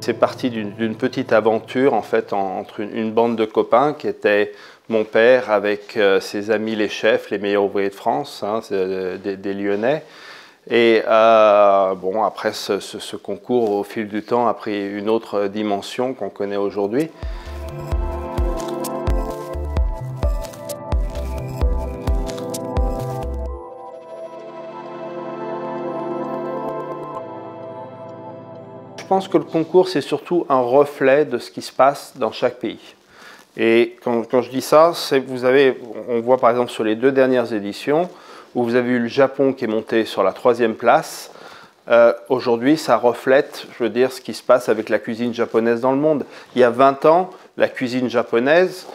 C'est parti d'une petite aventure en fait entre une bande de copains qui était mon père avec ses amis les chefs, les meilleurs ouvriers de France, hein, des Lyonnais. Et bon, après ce concours au fil du temps a pris une autre dimension qu'on connaît aujourd'hui. Je pense que le concours, c'est surtout un reflet de ce qui se passe dans chaque pays. Et quand je dis ça, on voit par exemple sur les 2 dernières éditions, où vous avez eu le Japon qui est monté sur la 3e place. Aujourd'hui, ça reflète, je veux dire, ce qui se passe avec la cuisine japonaise dans le monde. Il y a 20 ans, la cuisine japonaise,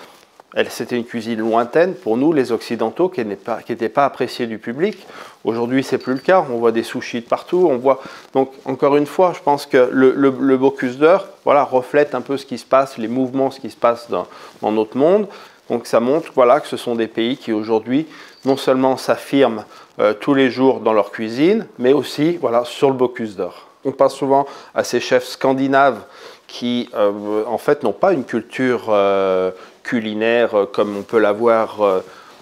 c'était une cuisine lointaine pour nous, les Occidentaux, qui n'était pas appréciée du public. Aujourd'hui, c'est plus le cas. On voit des sushis de partout. Donc, encore une fois, je pense que le Bocuse d'Or, voilà, reflète un peu ce qui se passe, les mouvements, ce qui se passe dans notre monde. Donc, ça montre, voilà, que ce sont des pays qui aujourd'hui, non seulement s'affirment tous les jours dans leur cuisine, mais aussi, voilà, sur le Bocuse d'Or. On pense souvent à ces chefs scandinaves qui, en fait, n'ont pas une culture culinaire comme on peut l'avoir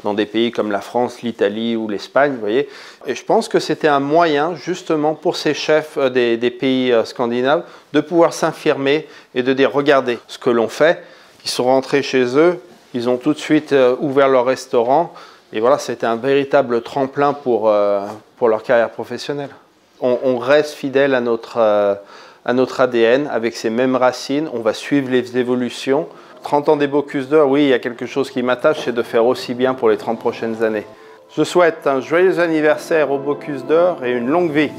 dans des pays comme la France, l'Italie ou l'Espagne, vous voyez. Et je pense que c'était un moyen, justement, pour ces chefs des pays scandinaves, de pouvoir s'affirmer et de dire, regardez ce que l'on fait. Ils sont rentrés chez eux, ils ont tout de suite ouvert leur restaurant. Et voilà, c'était un véritable tremplin pour leur carrière professionnelle. On reste fidèle à notre ADN, avec ces mêmes racines. On va suivre les évolutions. 30 ans des Bocuse d'Or, oui, il y a quelque chose qui m'attache, c'est de faire aussi bien pour les 30 prochaines années. Je souhaite un joyeux anniversaire au Bocuse d'Or et une longue vie.